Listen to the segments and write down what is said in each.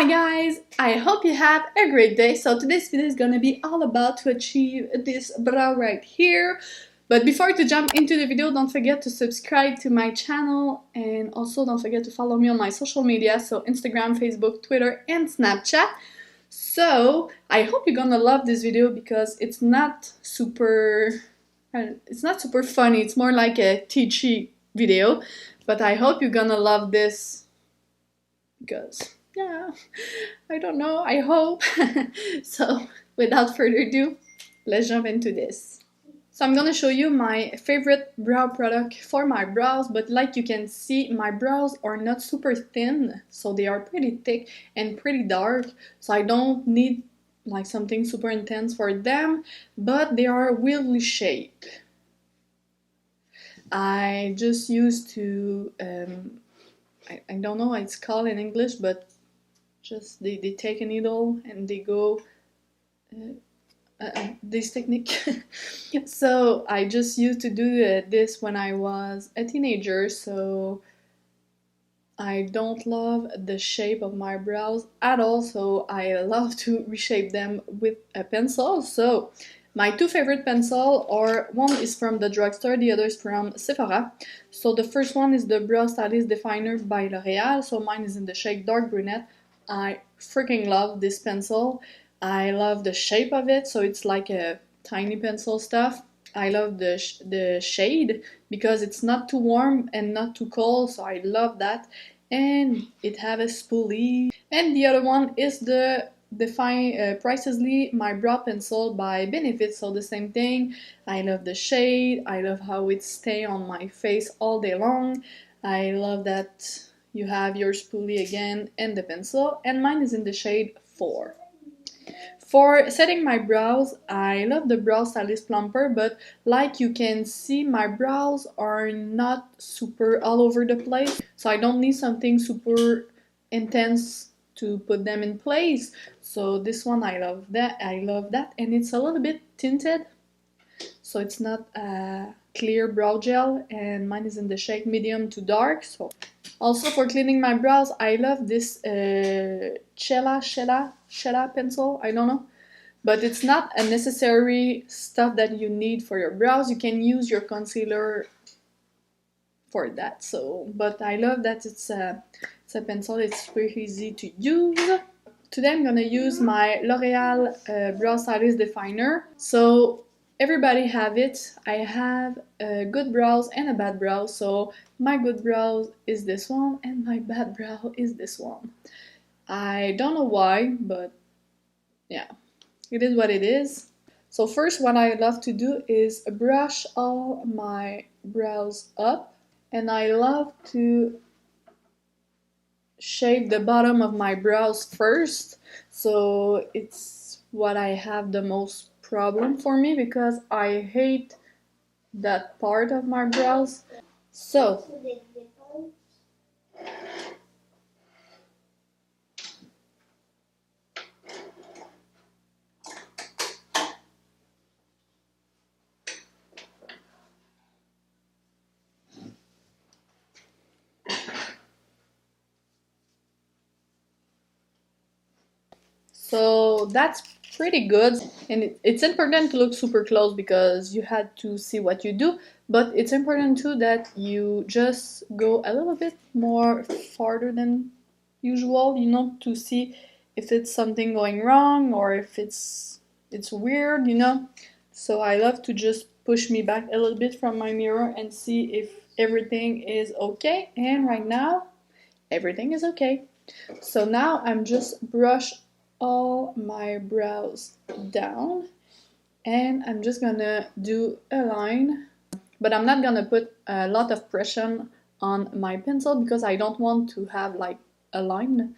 Hi guys, I hope you have a great day. So today's video is gonna be all about to achieve this brow right here. But before to jump into the video, don't forget to subscribe to my channel and also don't forget to follow me on my social media, so Instagram, Facebook, Twitter, and Snapchat. So I hope you're gonna love this video because it's not super funny, it's more like a teachy video, but I hope you're gonna love this because yeah, I don't know, I hope. So without further ado, let's jump into this. So I'm gonna show you my favorite brow product for my brows, but like you can see, my brows are not super thin, so they are pretty thick and pretty dark, so I don't need like something super intense for them, but they are weirdly shaped. I just used to I don't know what it's called in English, but just they take a needle and they go this technique. So I just used to do this when I was a teenager, so I don't love the shape of my brows at all, so I love to reshape them with a pencil. So my two favorite pencils are, one is from the drugstore, the other is from Sephora. So the first one is the Brow Stylist Definer by L'Oreal, so mine is in the shade Dark Brunette. I freaking love this pencil. I love the shape of it, so it's like a tiny pencil stuff. I love the shade because it's not too warm and not too cold, so I love that. And it have a spoolie. And the other one is the Precisely My Brow Pencil by Benefit, so the same thing. I love the shade, I love how it stay on my face all day long. I love that you have your spoolie again and the pencil, and mine is in the shade 4. For setting my brows, I love the Brow Stylist Plumper, but like you can see, my brows are not super all over the place, so I don't need something super intense to put them in place. So this one, I love that, and it's a little bit tinted, so it's not a clear brow gel, and mine is in the shade medium to dark. So also for cleaning my brows, I love this Chella pencil, I don't know. But it's not a necessary stuff that you need for your brows. You can use your concealer for that. So, but I love that it's a pencil, it's very easy to use. Today I'm gonna use my L'Oreal Brow Stylist Definer. So everybody have it. I have a good brows and a bad brow. So my good brows is this one and my bad brow is this one. I don't know why, but yeah, it is what it is. So first, what I love to do is brush all my brows up, and I love to shape the bottom of my brows first. So it's what I have the most problem for me because I hate that part of my brows. So that's pretty good, and it's important to look super close because you had to see what you do, but it's important too that you just go a little bit more farther than usual, you know, to see if it's something going wrong or if it's weird, you know. So I love to just push me back a little bit from my mirror and see if everything is okay, and right now everything is okay. So now I'm just brush all my brows down, and I'm just gonna do a line, but I'm not gonna put a lot of pressure on my pencil because I don't want to have like a line.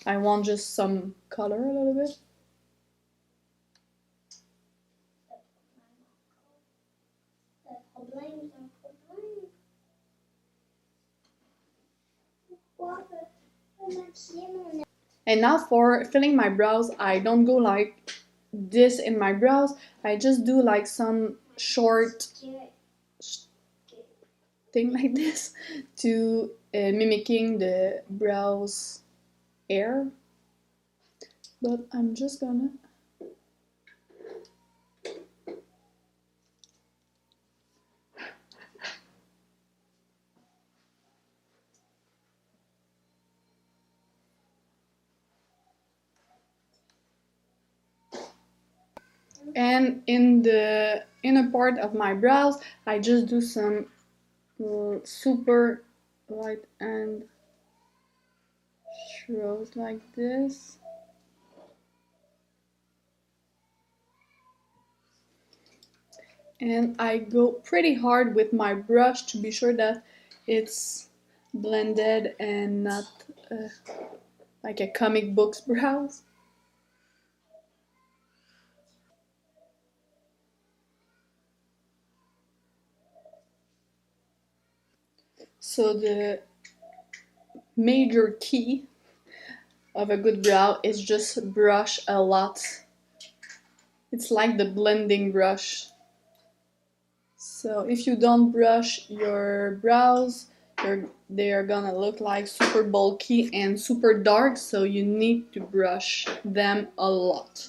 I want just some color a little bit. And now for filling my brows, I don't go like this in my brows. I just do like some short thing like this to mimicking the brows hair. but I'm just gonna and in the inner part of my brows I just do some super light and strokes like this. And I go pretty hard with my brush to be sure that it's blended and not like a comic book's brows. So the major key of a good brow is just brush a lot. It's like the blending brush. So if you don't brush your brows, they are gonna look like super bulky and super dark, so you need to brush them a lot.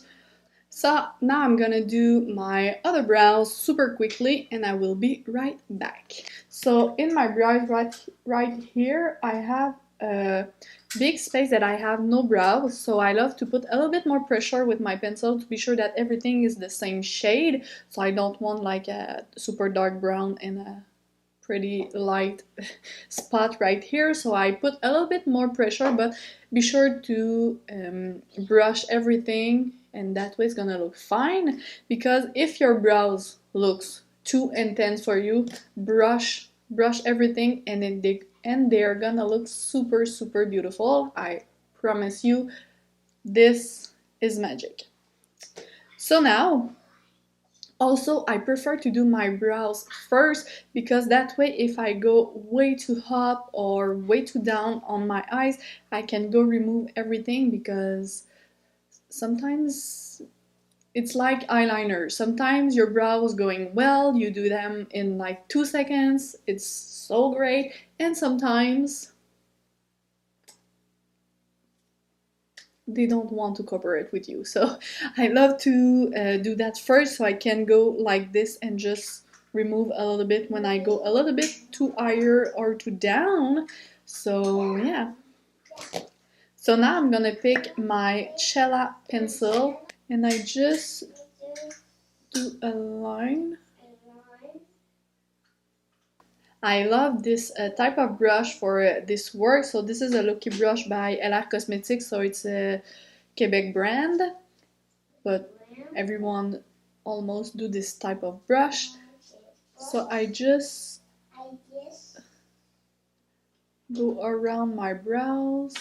So now I'm gonna do my other brows super quickly and I will be right back. So in my brows right here I have a big space that I have no brows, so I love to put a little bit more pressure with my pencil to be sure that everything is the same shade, so I don't want like a super dark brown and a pretty light spot right here, so I put a little bit more pressure, but be sure to brush everything and that way it's gonna look fine, because if your brows looks too intense for you, brush everything and then they're gonna look super beautiful. I promise you, this is magic. So now also, I prefer to do my brows first because that way if I go way too up or way too down on my eyes, I can go remove everything, because sometimes it's like eyeliner. Sometimes your brows going well, you do them in like 2 seconds, it's so great, and sometimes they don't want to cooperate with you. So I love to do that first so I can go like this and just remove a little bit when I go a little bit too higher or too down. So yeah. So now I'm gonna pick my Chella pencil and I just do a line. I love this type of brush for this work. So this is a Lucky brush by LR Cosmetics, so it's a Quebec brand, but everyone almost do this type of brush. So I just go around my brows.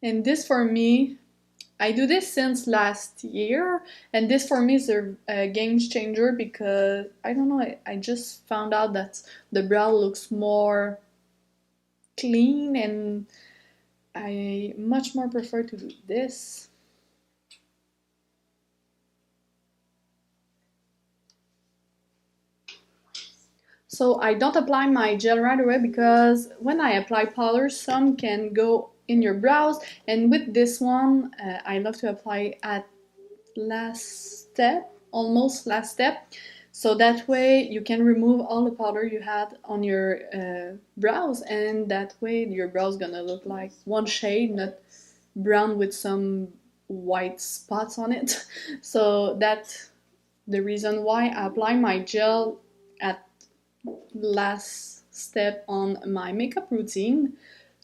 And this for me, I do this since last year, and this for me is a game changer because, I don't know, I just found out that the brow looks more clean and I much more prefer to do this. So I don't apply my gel right away because when I apply powder, some can go in your brows, and with this one, I love to apply at last step, almost last step, so that way you can remove all the powder you had on your brows, and that way your brows gonna look like one shade, not brown with some white spots on it. So that's the reason why I apply my gel at last step on my makeup routine.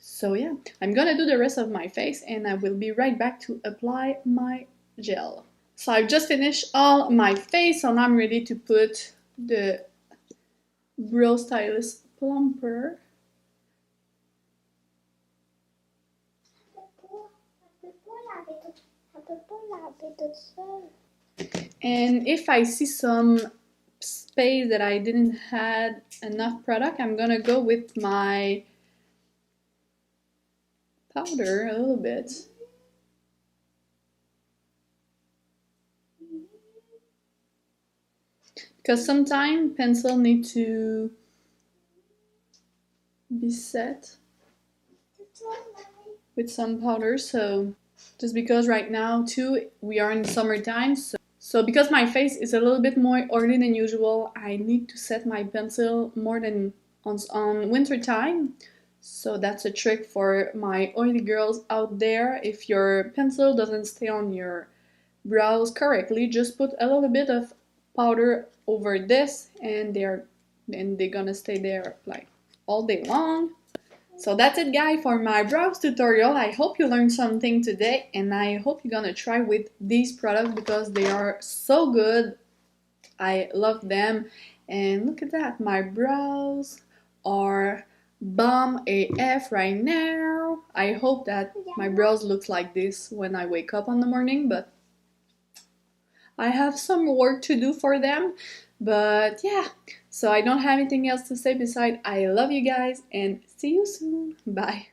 So yeah, I'm gonna do the rest of my face and I will be right back to apply my gel. So I've just finished all my face, so now I'm ready to put the Brow Stylist Plumper. And if I see some space that I didn't had enough product, I'm gonna go with my powder a little bit. Because sometimes pencil need to be set with some powder. So just because right now too we are in summertime, so because my face is a little bit more oily than usual, I need to set my pencil more than on winter time. So that's a trick for my oily girls out there. If your pencil doesn't stay on your brows correctly, just put a little bit of powder over this and they're gonna stay there like all day long. So that's it guys for my brows tutorial. I hope you learned something today and I hope you're gonna try with these products because they are so good. I love them. And look at that, my brows are bomb AF right now. I hope that my brows look like this when I wake up in the morning, but I have some work to do for them. But yeah, so I don't have anything else to say besides I love you guys and see you soon. Bye.